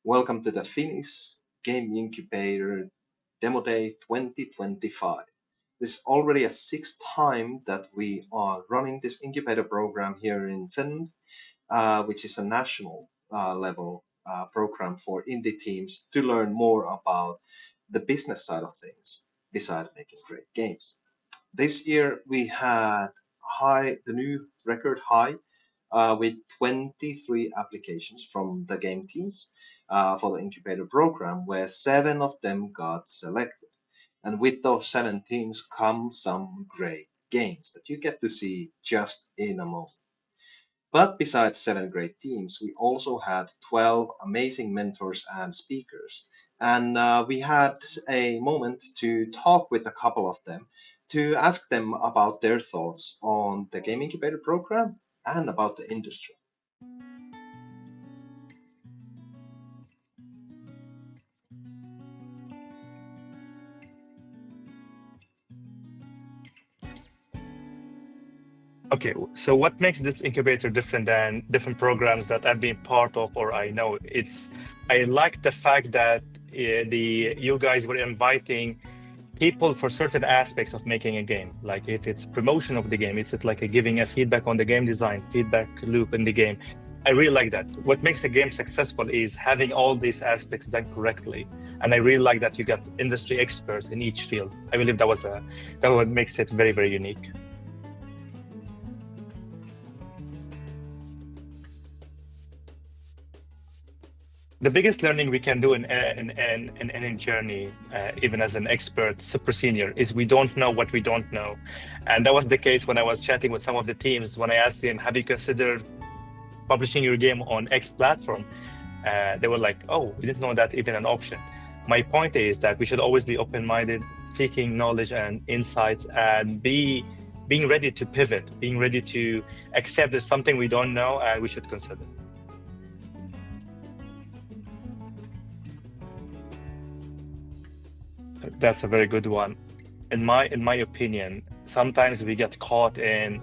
Welcome to the Finnish Game Incubator Demo Day 2025. This is already a sixth time that we are running this incubator program here in Finland, which is a national level program for indie teams to learn more about the business side of things besides making great games. This year we had the new record high with 23 applications from the game teams for the incubator program, where seven of them got selected. And with those seven teams come some great games that you get to see just in a moment. But besides seven great teams, we also had 12 amazing mentors and speakers. And we had a moment to talk with a couple of them to ask them about their thoughts on the Game Incubator program and about the industry. Okay, so what makes this incubator different than different programs that I've been part of or I know? I like the fact that you guys were inviting people for certain aspects of making a game. Like if it's promotion of the game, it's like giving a feedback on the game design, feedback loop in the game. I really like that. What makes a game successful is having all these aspects done correctly, and I really like that you got industry experts in each field. I believe that what makes it very, very unique. The biggest learning we can do in any journey, even as an expert super senior, is we don't know what we don't know. And that was the case when I was chatting with some of the teams. When I asked them, have you considered publishing your game on X platform? They were like, oh, we didn't know that even an option. My point is that we should always be open-minded, seeking knowledge and insights, and being ready to pivot, being ready to accept there's something we don't know and we should consider. That's a very good one. In my opinion, sometimes we get caught in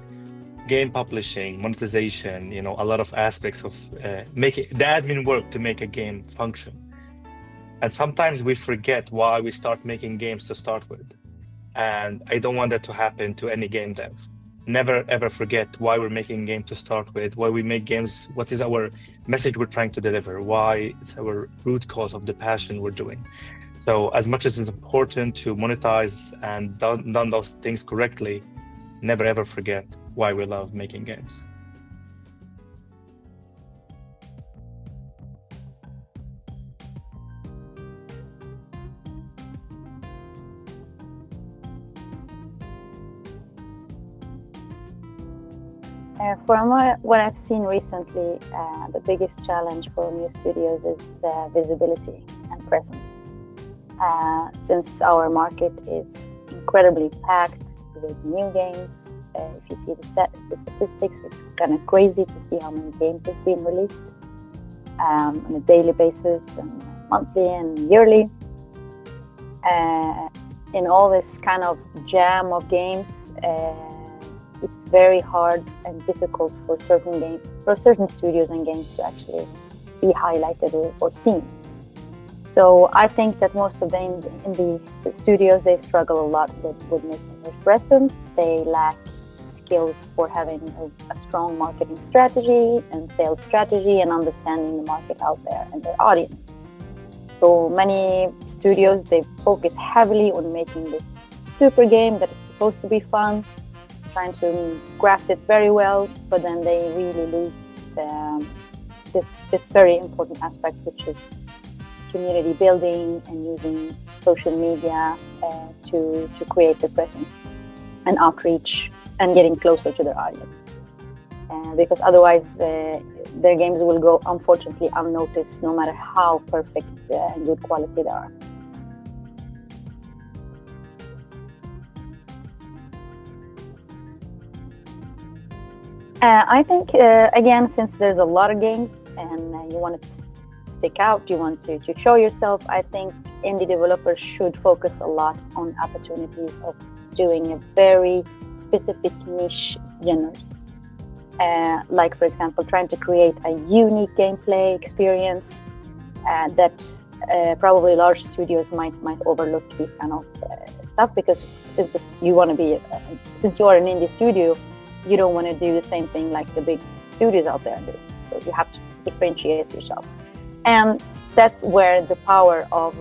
game publishing, monetization, a lot of aspects of making the admin work to make a game function. And sometimes we forget why we start making games to start with. And I don't want that to happen to any game dev. Never ever forget why we're making a game to start with, why we make games, what is our message we're trying to deliver, why it's our root cause of the passion we're doing. So as much as it's important to monetize and done those things correctly, never ever forget why we love making games. From what I've seen recently, the biggest challenge for new studios is visibility and presence. Since our market is incredibly packed with new games, if you see the statistics, it's kind of crazy to see how many games have been released on a daily basis, and monthly and yearly. In all this kind of jam of games, it's very hard and difficult for certain studios and games to actually be highlighted or seen. So I think that most of the indie studios, they struggle a lot with making their presence. They lack skills for having a strong marketing strategy and sales strategy and understanding the market out there and their audience. So many studios, they focus heavily on making this super game that is supposed to be fun, trying to craft it very well, but then they really lose this very important aspect, which is community building and using social media to create their presence and outreach and getting closer to their audience. Because otherwise their games will go, unfortunately, unnoticed, no matter how perfect and good quality they are. I think, again, since there's a lot of games and you want to stick out, you want to show yourself, I think indie developers should focus a lot on opportunities of doing a very specific niche genres. Like, for example, trying to create a unique gameplay experience that probably large studios might overlook this kind of stuff, because since you want to be since you are an indie studio, you don't want to do the same thing like the big studios out there do. So you have to differentiate yourself, and that's where the power of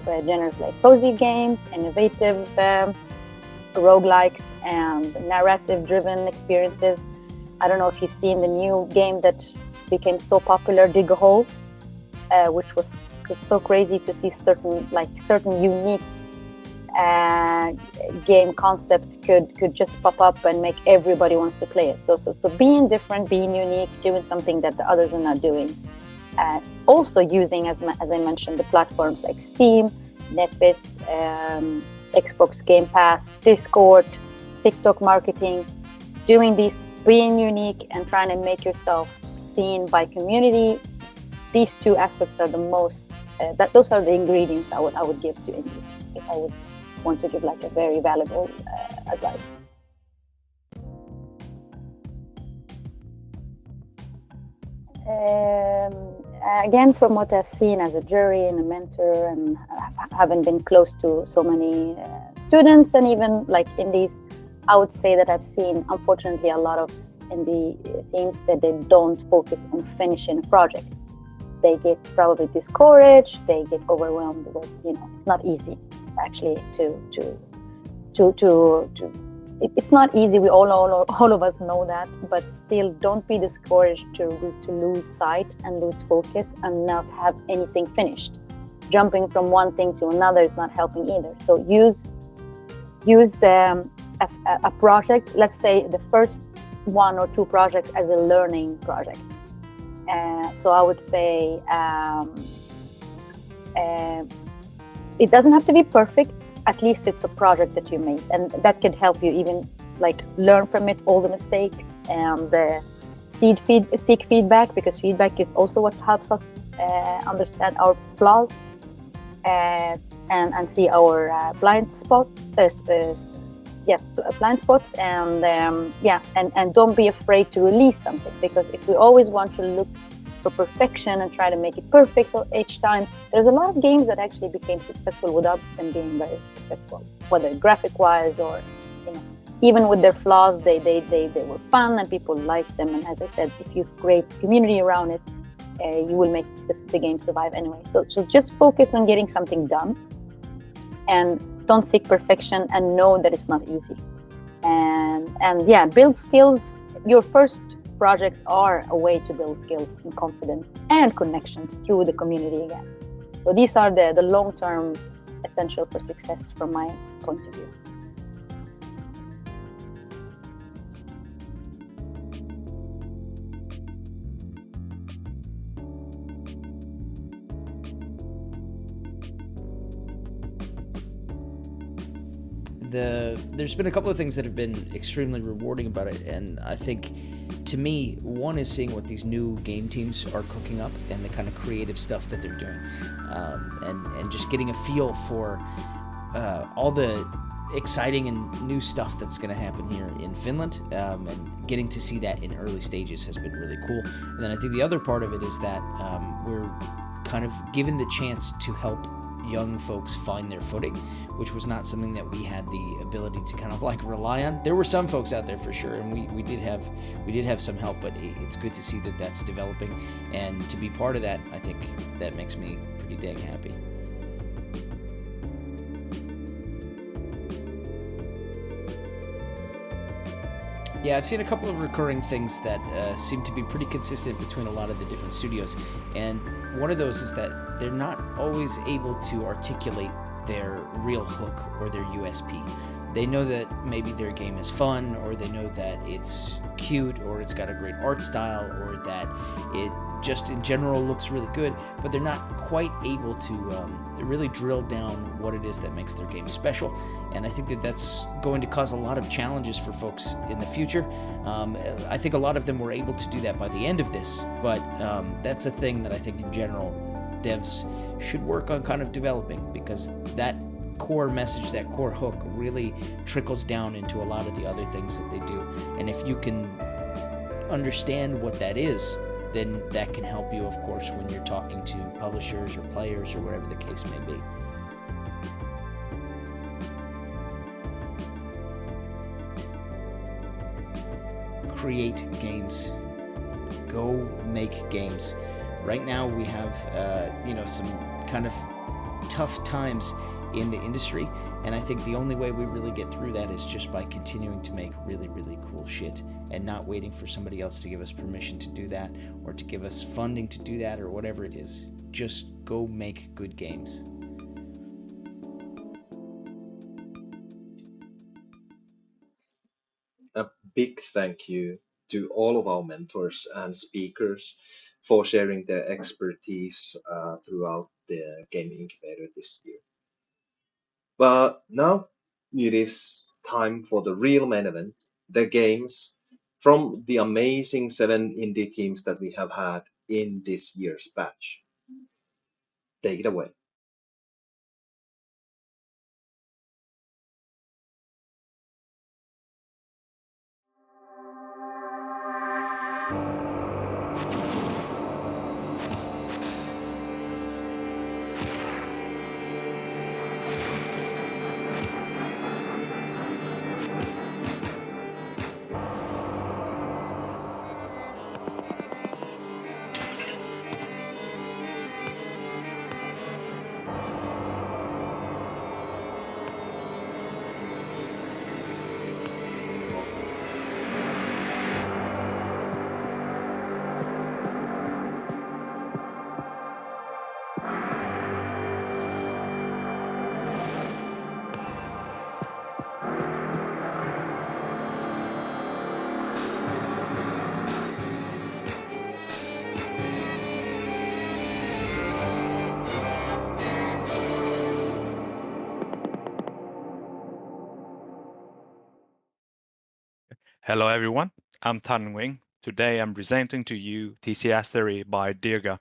genres like cozy games, innovative roguelikes, and narrative-driven experiences. I don't know if you've seen the new game that became so popular, Dig a Hole, which was so crazy to see certain unique game concept could just pop up and make everybody wants to play it. So being different, being unique, doing something that the others are not doing. Also using, as I mentioned, the platforms like Steam, NetBeast, Xbox Game Pass, Discord, TikTok marketing, doing these, being unique and trying to make yourself seen by community. These two aspects are the most, those are the ingredients I would give to indie if I would want to give like a very valuable advice. Again, from what I've seen as a jury and a mentor, and having been close to so many students and even like indies, I would say that I've seen, unfortunately, a lot of indie teams that they don't focus on finishing a project. They get probably discouraged, they get overwhelmed with, it's not easy actually it's not easy. We all of us know that, but still don't be discouraged to lose sight and lose focus and not have anything finished. Jumping from one thing to another is not helping either. So use a project, let's say the first 1 or 2 projects, as a learning project. So I would say it doesn't have to be perfect. At least it's a project that you made, and that could help you even like learn from it, all the mistakes, and seek feedback, because feedback is also what helps us understand our flaws and see our blind spots. Blind spots, and don't be afraid to release something, because if we always want to look for perfection and try to make it perfect each time, there's a lot of games that actually became successful without them being very successful, whether graphic wise or even with their flaws, they were fun and people liked them. And as I said, if you create community around it, you will make the game survive anyway. So just focus on getting something done, and don't seek perfection, and know that it's not easy. And build skills. Your first projects are a way to build skills and confidence and connections through the community again. So these are the long-term essential for success from my point of view. There's been a couple of things that have been extremely rewarding about it, and I think, to me, one is seeing what these new game teams are cooking up and the kind of creative stuff that they're doing, and just getting a feel for all the exciting and new stuff that's going to happen here in Finland, and getting to see that in early stages has been really cool. And then I think the other part of it is that we're kind of given the chance to help young folks find their footing, which was not something that we had the ability to kind of like rely on. There were some folks out there for sure, and we did have some help, but it's good to see that that's developing, and to be part of that, I think that makes me pretty dang happy. Yeah, I've seen a couple of recurring things that seem to be pretty consistent between a lot of the different studios, and one of those is that they're not always able to articulate their real hook or their USP. They know that maybe their game is fun, or they know that it's cute, or it's got a great art style, or that it just in general looks really good, but they're not quite able to really drill down what it is that makes their game special. And I think that that's going to cause a lot of challenges for folks in the future. I think a lot of them were able to do that by the end of this, but that's a thing that I think in general devs should work on kind of developing, because that core message, that core hook really trickles down into a lot of the other things that they do. And if you can understand what that is, then that can help you, of course, when you're talking to publishers or players or whatever the case may be. Create games. Go make games. Right now we have some kind of tough times in the industry, and I think the only way we really get through that is just by continuing to make really, really cool shit and not waiting for somebody else to give us permission to do that or to give us funding to do that or whatever it is. Just go make good games. A big thank you to all of our mentors and speakers for sharing their expertise throughout the Game Incubator this year. But now it is time for the real main event, the games from the amazing 7 indie teams that we have had in this year's batch. Take it away. Hello everyone, I'm Tan Wing. Today I'm presenting to you THYSIASTERY by DIRGA.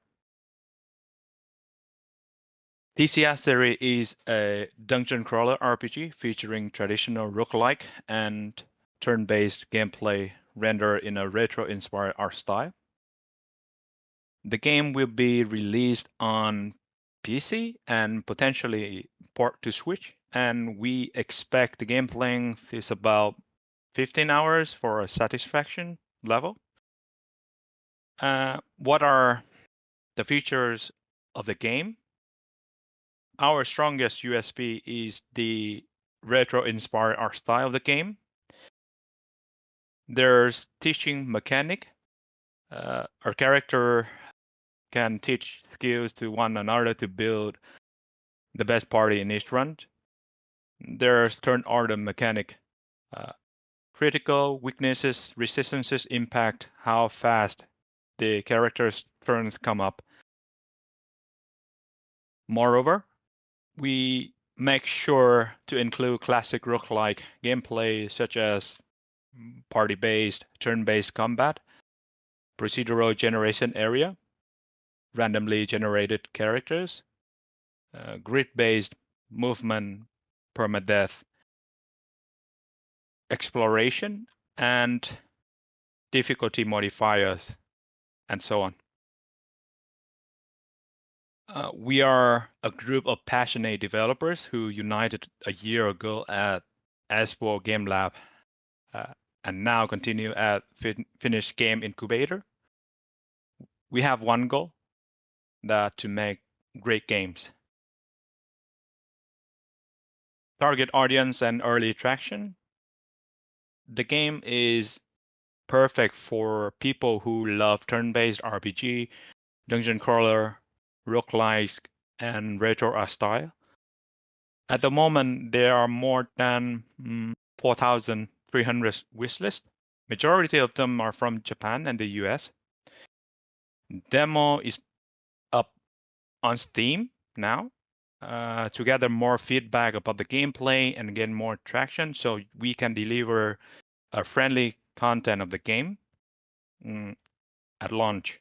THYSIASTERY is a dungeon crawler RPG featuring traditional roguelike and turn-based gameplay rendered in a retro-inspired art style. The game will be released on PC and potentially port to Switch, and we expect the game length is about 15 hours for a satisfaction level. What are the features of the game? Our strongest USP is the retro-inspired art style of the game. There's teaching mechanic. Our character can teach skills to one another to build the best party in each run. There's turn order mechanic. Critical weaknesses, resistances impact how fast the character's turns come up. Moreover, we make sure to include classic roguelike gameplay such as party-based, turn-based combat, procedural generation area, randomly generated characters, grid-based movement, permadeath, exploration, and difficulty modifiers, and so on. We are a group of passionate developers who united a year ago at Espoo Game Lab and now continue at Finnish Game Incubator. We have one goal, that to make great games. Target audience and early traction. The game is perfect for people who love turn-based RPG, dungeon crawler, roguelike, and retro art style. At the moment, there are more than 4,300 wishlists. Majority of them are from Japan and the US. Demo is up on Steam now to gather more feedback about the gameplay and get more traction so we can deliver a friendly content of the game at launch.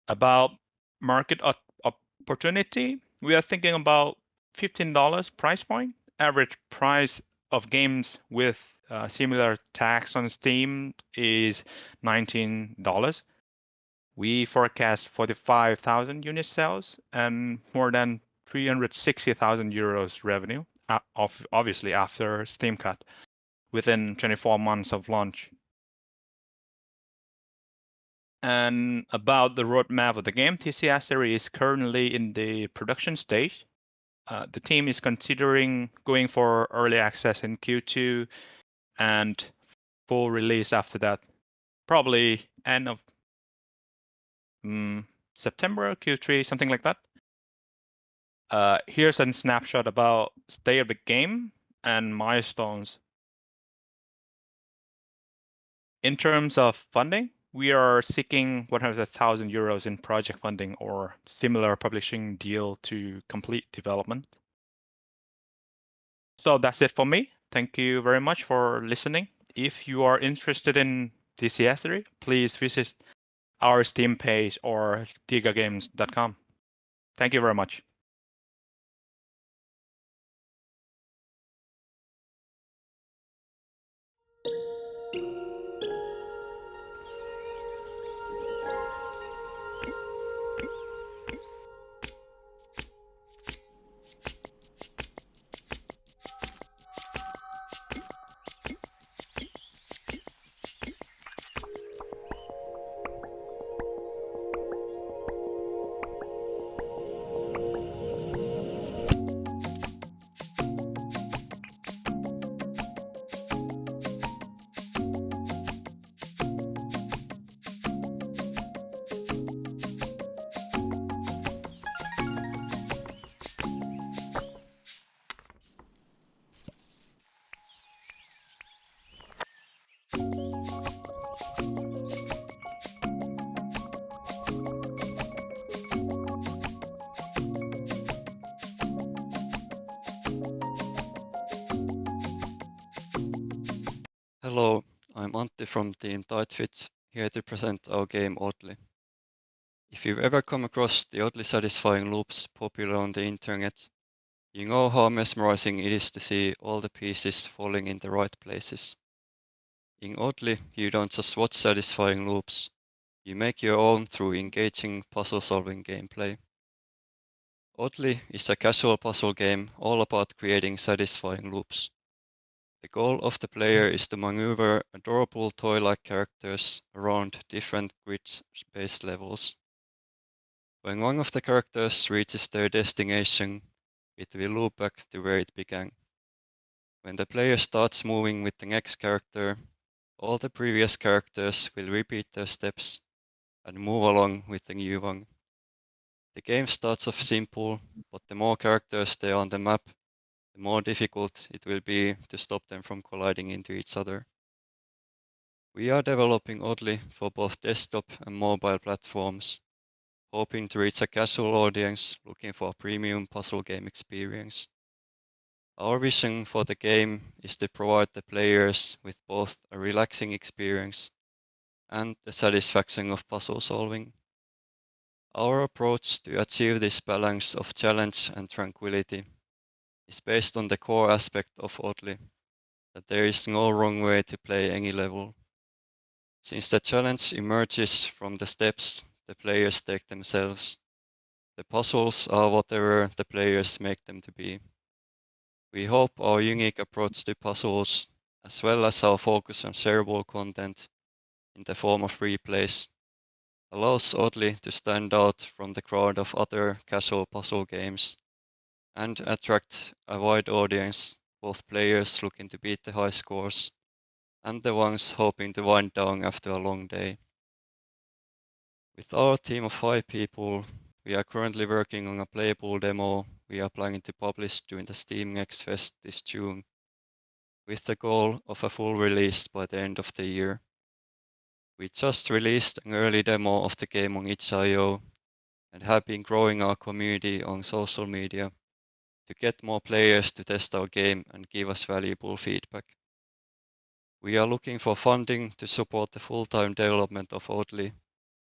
About market opportunity, we are thinking about $15 price point. Average price of games with Similar tax on Steam is $19. We forecast 45,000 unit sales and more than 360,000 euros revenue, obviously after Steam cut, within 24 months of launch. And about the roadmap of the game, THYSIASTERY is currently in the production stage. The team is considering going for early access in Q2 and full release after that, probably end of September, Q3, something like that. Here's a snapshot about state of the game and milestones. In terms of funding, we are seeking 100,000 euros in project funding or similar publishing deal to complete development. So that's it for me. Thank you very much for listening. If you are interested in THYSIASTERY, please visit our Steam page or DIRGAgames.com. Thank you very much. Hello, I'm Antti from Team DEPTHSEEKER, here to present our game ODDLI. If you've ever come across the oddly satisfying loops popular on the internet, you know how mesmerizing it is to see all the pieces falling in the right places. In ODDLI, you don't just watch satisfying loops, you make your own through engaging puzzle-solving gameplay. ODDLI is a casual puzzle game all about creating satisfying loops. The goal of the player is to maneuver adorable toy-like characters around different grid-based levels. When one of the characters reaches their destination, it will loop back to where it began. When the player starts moving with the next character, all the previous characters will repeat their steps and move along with the new one. The game starts off simple, but the more characters there are on the map, the more difficult it will be to stop them from colliding into each other. We are developing ODDLI for both desktop and mobile platforms, hoping to reach a casual audience looking for a premium puzzle game experience. Our vision for the game is to provide the players with both a relaxing experience and the satisfaction of puzzle solving. Our approach to achieve this balance of challenge and tranquility is based on the core aspect of ODDLI, that there is no wrong way to play any level. Since the challenge emerges from the steps the players take themselves, the puzzles are whatever the players make them to be. We hope our unique approach to puzzles, as well as our focus on shareable content in the form of replays, allows ODDLI to stand out from the crowd of other casual puzzle games and attract a wide audience, both players looking to beat the high scores and the ones hoping to wind down after a long day. With our team of 5 people, we are currently working on a playable demo we are planning to publish during the Steam Next Fest this June, with the goal of a full release by the end of the year. We just released an early demo of the game on itch.io and have been growing our community on social media to get more players to test our game and give us valuable feedback. We are looking for funding to support the full-time development of ODDLI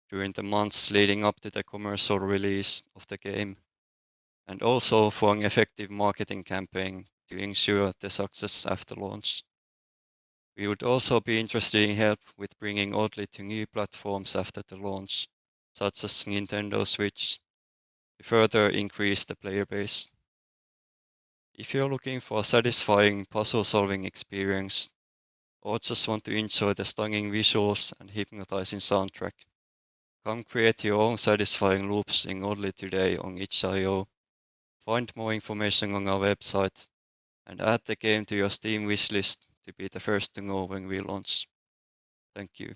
during the months leading up to the commercial release of the game, and also for an effective marketing campaign to ensure the success after launch. We would also be interested in help with bringing ODDLI to new platforms after the launch, such as Nintendo Switch, to further increase the player base. If you're looking for a satisfying puzzle-solving experience, or just want to enjoy the stunning visuals and hypnotizing soundtrack, come create your own satisfying loops in ODDLI today on itch.io. Find more information on our website and add the game to your Steam wishlist to be the first to know when we launch. Thank you.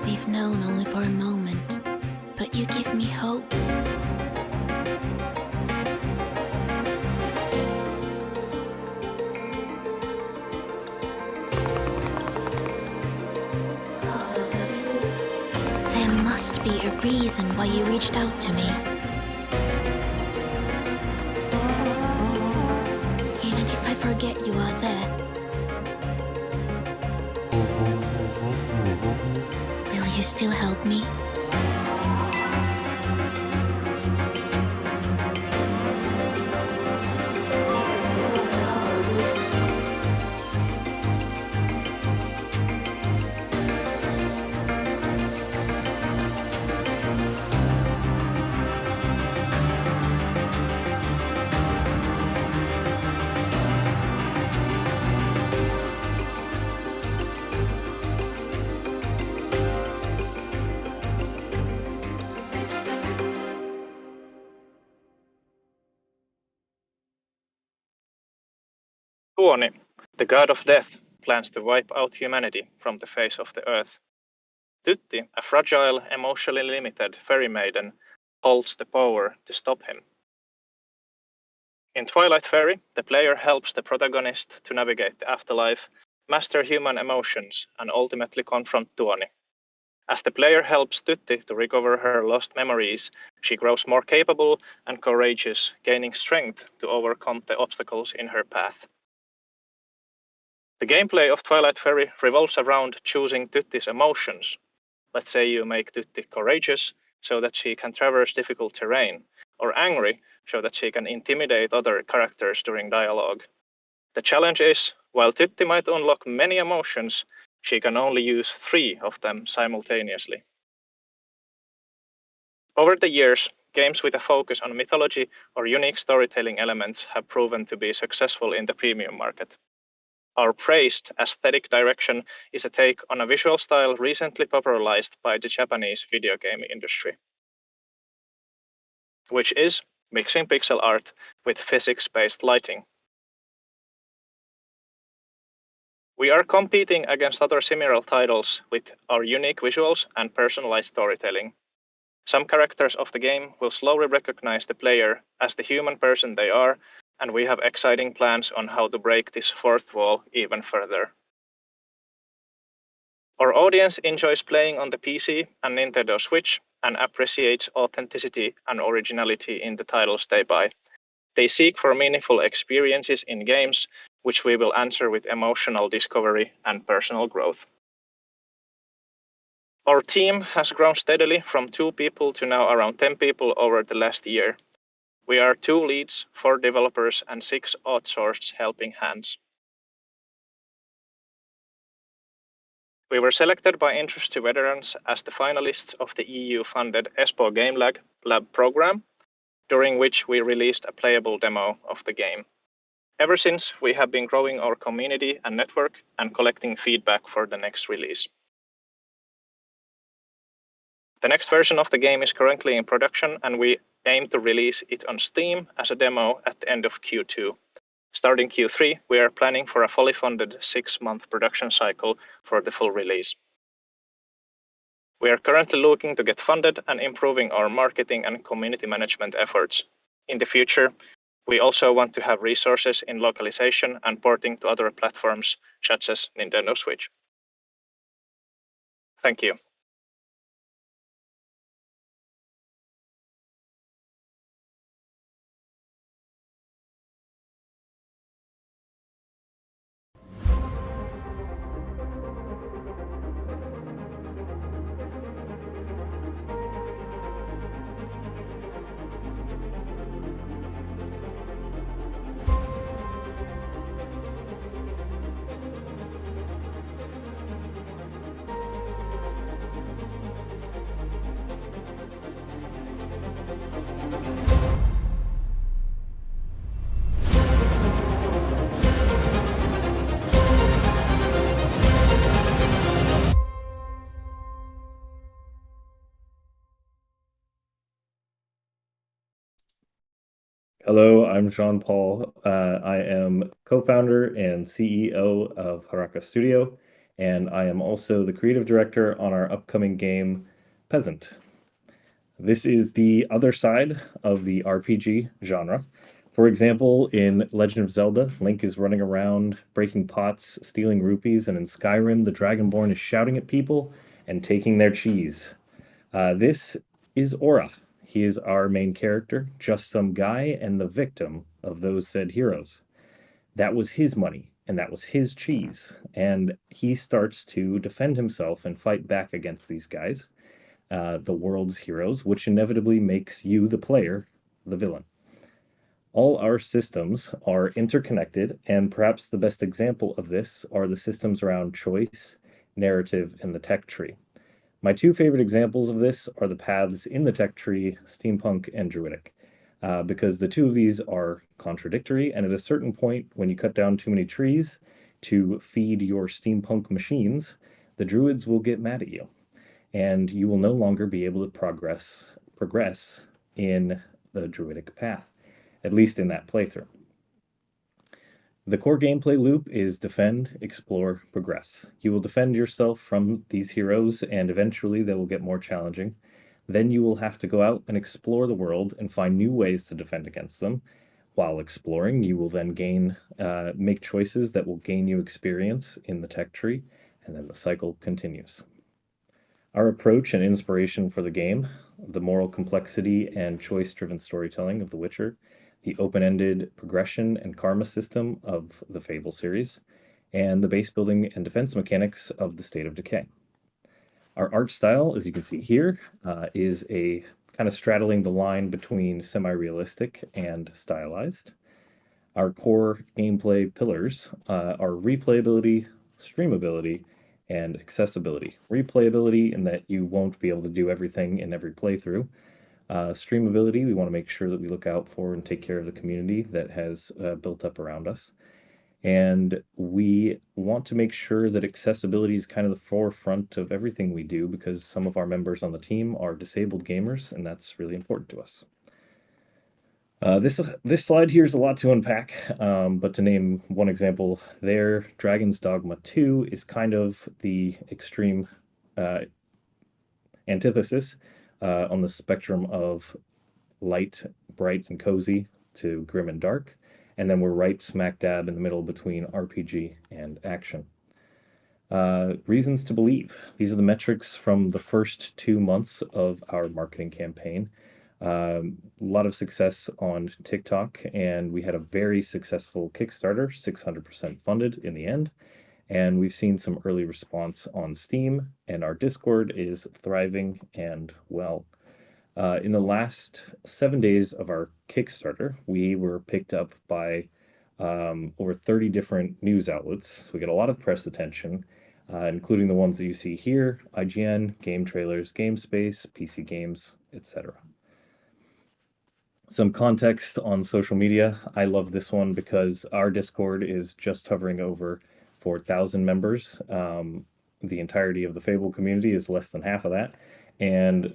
We've known only for a moment, but you give me hope. There must be a reason why you reached out to me. Even if I forget you are there. Will you still help me? Joni, the god of death, plans to wipe out humanity from the face of the earth. Tytti, a fragile, emotionally limited fairy maiden, holds the power to stop him. In Twilight Ferry, the player helps the protagonist to navigate the afterlife, master human emotions, and ultimately confront Joni. As the player helps Tytti to recover her lost memories, she grows more capable and courageous, gaining strength to overcome the obstacles in her path. The gameplay of Twilight Ferry revolves around choosing Tytti's emotions. Let's say you make Tytti courageous so that she can traverse difficult terrain, or angry so that she can intimidate other characters during dialogue. The challenge is, while Tytti might unlock many emotions, she can only use 3 of them simultaneously. Over the years, games with a focus on mythology or unique storytelling elements have proven to be successful in the premium market. Our praised aesthetic direction is a take on a visual style recently popularized by the Japanese video game industry, which is mixing pixel art with physics-based lighting. We are competing against other similar titles with our unique visuals and personalized storytelling. Some characters of the game will slowly recognize the player as the human person they are, and we have exciting plans on how to break this fourth wall even further. Our audience enjoys playing on the PC and Nintendo Switch and appreciates authenticity and originality in the titles they buy. They seek for meaningful experiences in games, which we will answer with emotional discovery and personal growth. Our team has grown steadily from 2 people to now around 10 people over the last year. We are 2 leads, 4 developers, and 6 outsourced helping hands. We were selected by Interest to Veterans as the finalists of the EU-funded Espoo Game Lab program, during which we released a playable demo of the game. Ever since, we have been growing our community and network and collecting feedback for the next release. The next version of the game is currently in production, and we aim to release it on Steam as a demo at the end of Q2. Starting Q3, we are planning for a fully funded 6-month production cycle for the full release. We are currently looking to get funded and improving our marketing and community management efforts. In the future, we also want to have resources in localization and porting to other platforms, such as Nintendo Switch. Thank you. Hello, I'm Jean Paul. I am co-founder and CEO of Harakka Studio, and I am also the creative director on our upcoming game, Peasant. This is the other side of the RPG genre. For example, in Legend of Zelda, Link is running around, breaking pots, stealing rupees, and in Skyrim, the Dragonborn is shouting at people and taking their cheese. This is Aura. He is our main character, just some guy and the victim of those said heroes. That was his money, and that was his cheese. And he starts to defend himself and fight back against these guys, the world's heroes, which inevitably makes you, the player, the villain. All our systems are interconnected, and perhaps the best example of this are the systems around choice, narrative, and the tech tree. My two favorite examples of this are the paths in the tech tree, steampunk and druidic, because the two of these are contradictory, and at a certain point, when you cut down too many trees to feed your steampunk machines, the druids will get mad at you, and you will no longer be able to progress in the druidic path, at least in that playthrough. The core gameplay loop is defend, explore, progress. You will defend yourself from these heroes, and eventually they will get more challenging. Then you will have to go out and explore the world and find new ways to defend against them. While exploring, you will then make choices that will gain you experience in the tech tree, and then the cycle continues. Our approach and inspiration for the game, the moral complexity and choice-driven storytelling of The Witcher, the open-ended progression and karma system of the Fable series, and the base building and defense mechanics of the State of Decay. Our art style, as you can see here, is a kind of straddling the line between semi-realistic and stylized. Our core gameplay pillars are replayability, streamability, and accessibility. Replayability in that you won't be able to do everything in every playthrough. Streamability, we want to make sure that we look out for and take care of the community that has built up around us. And we want to make sure that accessibility is kind of the forefront of everything we do, because some of our members on the team are disabled gamers, and that's really important to us. This slide here is a lot to unpack, but to name one example there, Dragon's Dogma 2 is kind of the extreme antithesis on the spectrum of light, bright, and cozy to grim and dark. And then we're right smack dab in the middle between RPG and action. Reasons to believe. These are the metrics from the first 2 months of our marketing campaign. A lot of success on TikTok, and we had a very successful Kickstarter, 600% funded in the end. And we've seen some early response on Steam, and our Discord is thriving and well. In the last 7 days of our Kickstarter, we were picked up by over 30 different news outlets. We get a lot of press attention, including the ones that you see here, IGN, Game Trailers, GameSpace, PC Games, etc. Some context on social media. I love this one because our Discord is just hovering over 4,000 members. The entirety of the Fable community is less than half of that. And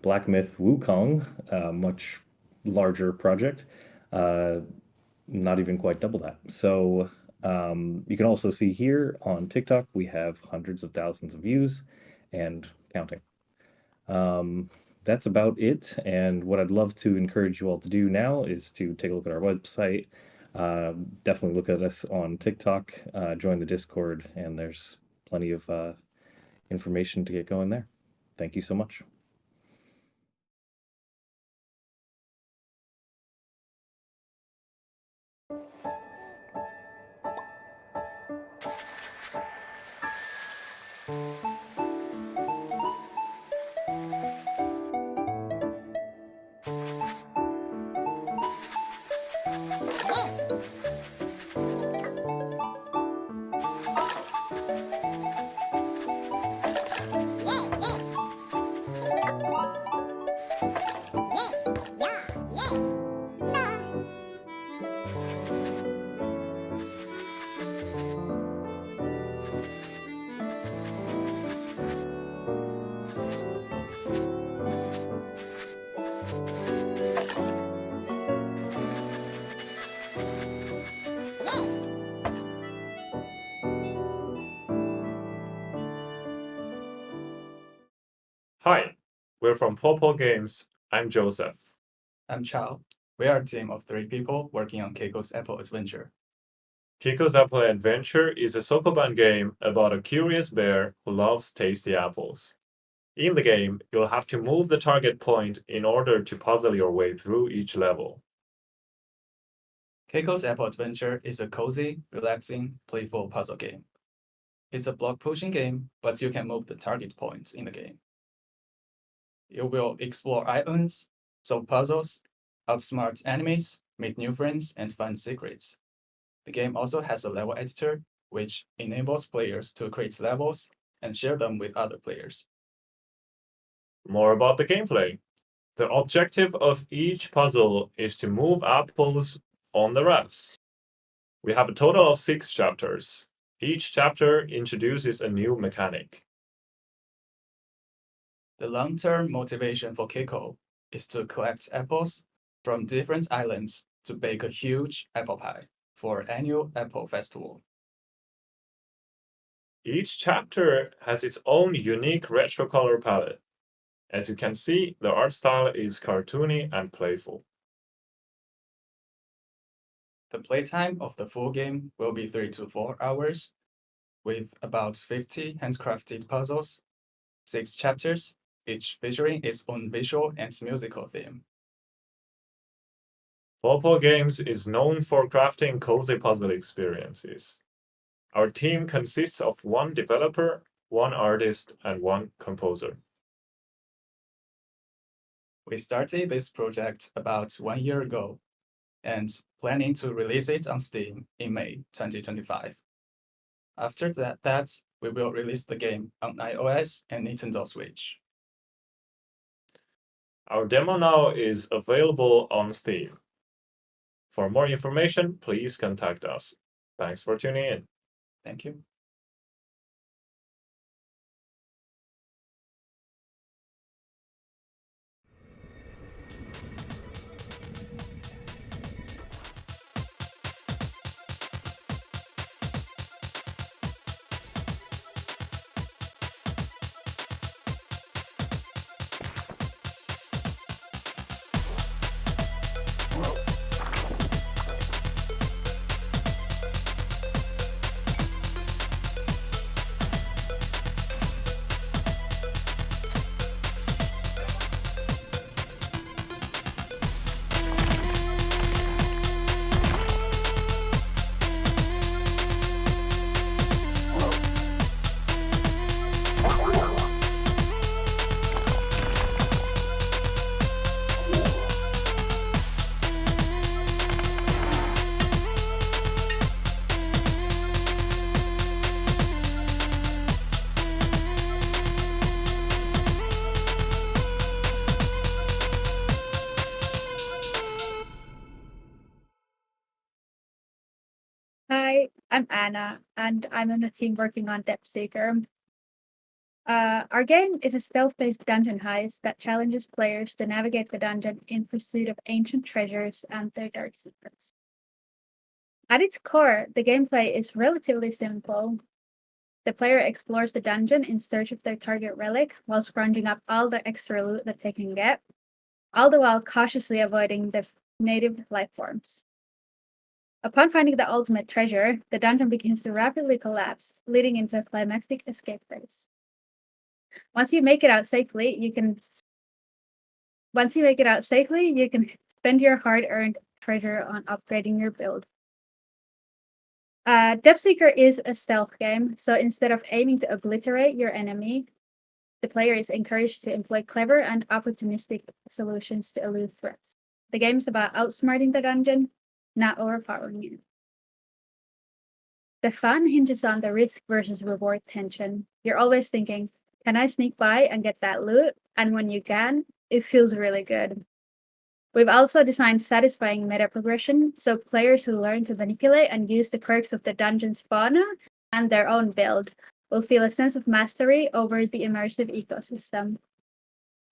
Black Myth Wukong, a much larger project, not even quite double that. So you can also see here on TikTok, we have hundreds of thousands of views and counting. That's about it. And what I'd love to encourage you all to do now is to take a look at our website. Definitely look at us on TikTok, join the Discord, and there's plenty of information to get going there. Thank you so much. We're from PawPaw Games. I'm Joseph. I'm Chow. We are a team of 3 people working on Kiko's Apple Adventure. Kiko's Apple Adventure is a Sokoban game about a curious bear who loves tasty apples. In the game, you'll have to move the target point in order to puzzle your way through each level. Kiko's Apple Adventure is a cozy, relaxing, playful puzzle game. It's a block-pushing game, but you can move the target points in the game. You will explore islands, solve puzzles, outsmart enemies, meet new friends, and find secrets. The game also has a level editor, which enables players to create levels and share them with other players. More about the gameplay. The objective of each puzzle is to move apples on the rafts. We have a total of 6 chapters. Each chapter introduces a new mechanic. The long-term motivation for Kiko is to collect apples from different islands to bake a huge apple pie for annual Apple Festival. Each chapter has its own unique retro color palette. As you can see, the art style is cartoony and playful. The playtime of the full game will be 3 to 4 hours, with about 50 handcrafted puzzles, 6 chapters, each featuring its own visual and musical theme. PawPaw Games is known for crafting cozy puzzle experiences. Our team consists of 1 developer, 1 artist, and 1 composer. We started this project about 1 year ago and planning to release it on Steam in May 2025. After that, we will release the game on iOS and Nintendo Switch. Our demo now is available on Steam. For more information, please contact us. Thanks for tuning in. Thank you. Hi, I'm Anna, and I'm on the team working on DEPTHSEEKER. Our game is a stealth-based dungeon heist that challenges players to navigate the dungeon in pursuit of ancient treasures and their dark secrets. At its core, the gameplay is relatively simple. The player explores the dungeon in search of their target relic while scrounging up all the extra loot that they can get, all the while cautiously avoiding the native life forms. Upon finding the ultimate treasure, the dungeon begins to rapidly collapse, leading into a climactic escape phase. Once you make it out safely, you can spend your hard-earned treasure on upgrading your build. DEPTHSEEKER is a stealth game, so instead of aiming to obliterate your enemy, the player is encouraged to employ clever and opportunistic solutions to elude threats. The game is about outsmarting the dungeon, not overpowering you. The fun hinges on the risk versus reward tension. You're always thinking, can I sneak by and get that loot? And when you can, it feels really good. We've also designed satisfying meta progression, so players who learn to manipulate and use the quirks of the dungeon's fauna and their own build will feel a sense of mastery over the immersive ecosystem.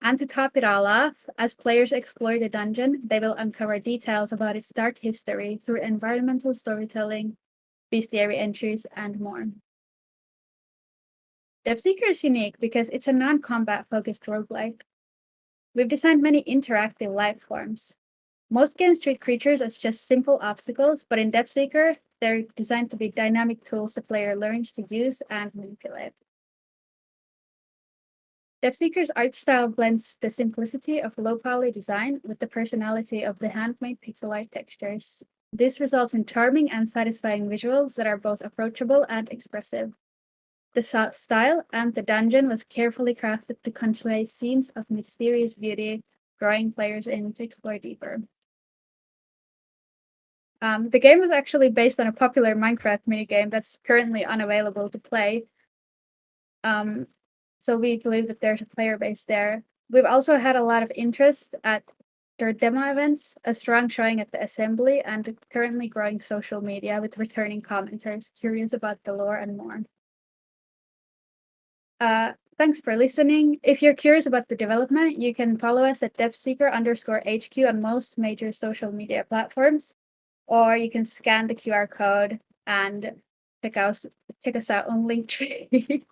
And to top it all off, as players explore the dungeon, they will uncover details about its dark history through environmental storytelling, bestiary entries, and more. DEPTHSEEKER is unique because it's a non-combat focused roguelike. We've designed many interactive life forms. Most games treat creatures as just simple obstacles, but in DEPTHSEEKER, they're designed to be dynamic tools the player learns to use and manipulate. DEPTHSEEKER's art style blends the simplicity of low-poly design with the personality of the handmade pixel art textures. This results in charming and satisfying visuals that are both approachable and expressive. The style and the dungeon was carefully crafted to convey scenes of mysterious beauty, drawing players in to explore deeper. The game was actually based on a popular Minecraft minigame that's currently unavailable to play. So we believe that there's a player base there. We've also had a lot of interest at their demo events, a strong showing at the assembly, and currently growing social media with returning commenters curious about the lore and more. Thanks for listening. If you're curious about the development, you can follow us at DEPTHSEEKER_HQ on most major social media platforms, or you can scan the QR code and check us out on Linktree.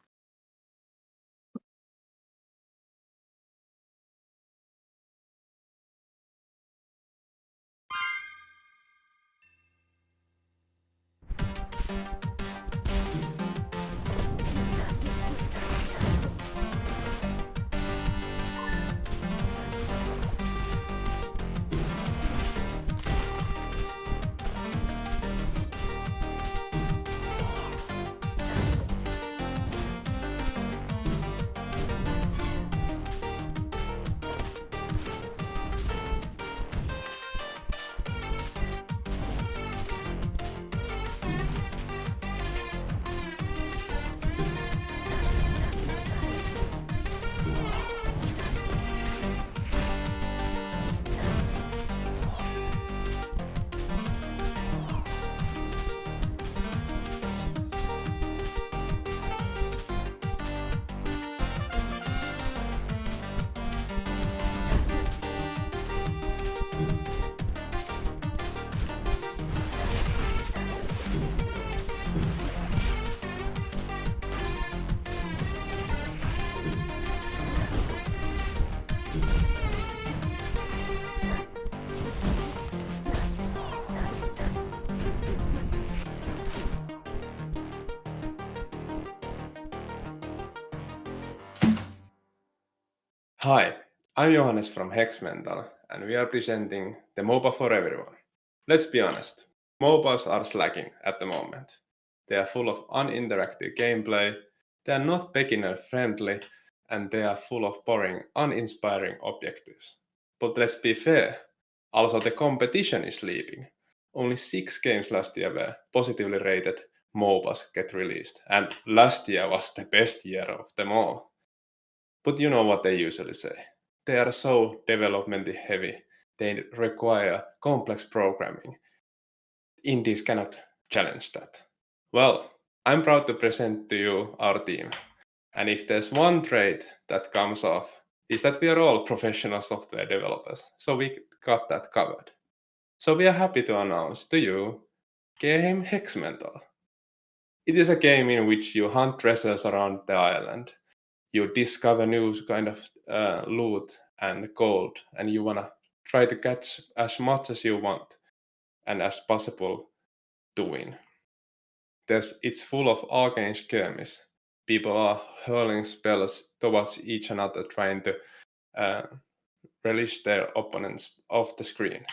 Hi, I'm Johannes from Hexmental, and we are presenting the MOBA for everyone. Let's be honest, MOBAs are slacking at the moment. They are full of uninteractive gameplay, they are not beginner friendly, and they are full of boring, uninspiring objectives. But let's be fair, also the competition is sleeping. Only 6 games last year were positively rated MOBAs get released, and last year was the best year of them all. But you know what they usually say. They are so development heavy, they require complex programming. Indies cannot challenge that. Well, I'm proud to present to you our team. And if there's one trait that comes off, is that we are all professional software developers. So we got that covered. So we are happy to announce to you Team Hexmental. It is a game in which you hunt treasures around the island. You discover new kind of loot and gold, and you want to try to catch as much as you want and as possible to win. It's full of arcane skirmish. People are hurling spells towards each another, trying to release their opponents off the screen.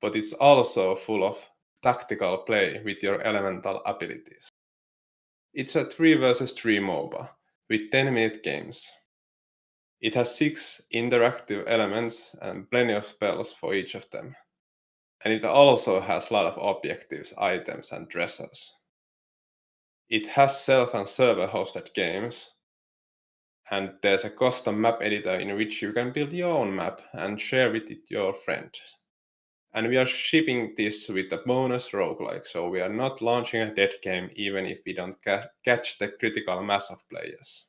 But it's also full of tactical play with your elemental abilities. It's a 3 versus 3 MOBA with 10-minute games. It has 6 interactive elements and plenty of spells for each of them. And it also has a lot of objectives, items, and treasures. It has self and server hosted games, and there's a custom map editor in which you can build your own map and share with your friends. And we are shipping this with a bonus roguelike, so we are not launching a dead game even if we don't catch the critical mass of players.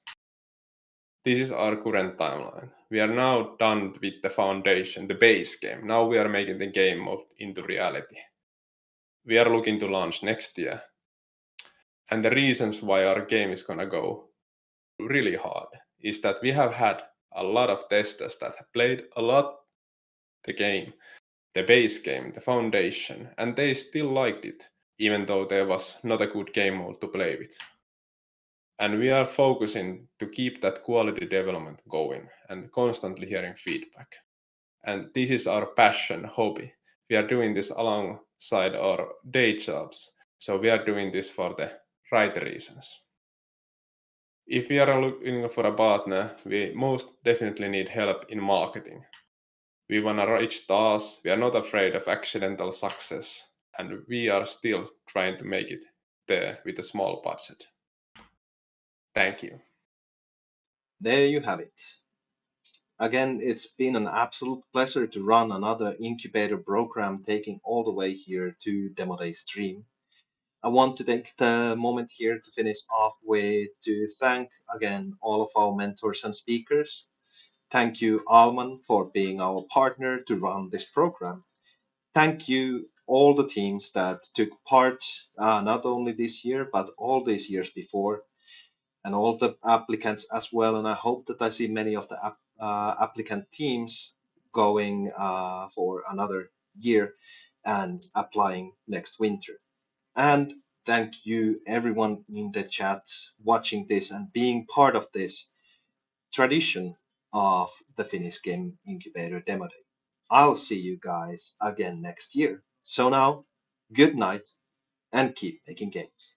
This is our current timeline. We are now done with the foundation, the base game. Now we are making the game mode into reality. We are looking to launch next year. And the reasons why our game is gonna go really hard is that we have had a lot of testers that have played a lot the game, the base game, the foundation, and they still liked it, even though there was not a good game mode to play with. And we are focusing to keep that quality development going and constantly hearing feedback. And this is our passion, hobby. We are doing this alongside our day jobs, so we are doing this for the right reasons. If we are looking for a partner, we most definitely need help in marketing. We want to reach stars, we are not afraid of accidental success, and we are still trying to make it there with a small budget. Thank you. There you have it. Again, it's been an absolute pleasure to run another incubator program taking all the way here to Demo Day stream. I want to take the moment here to finish off with to thank again all of our mentors and speakers. Thank you, Alman, for being our partner to run this program. Thank you, all the teams that took part not only this year, but all these years before, and all the applicants as well. And I hope that I see many of the applicant teams going for another year and applying next winter. And thank you, everyone in the chat, watching this and being part of this tradition of the Finnish Game Incubator Demo Day. I'll see you guys again next year. So now, good night and keep making games.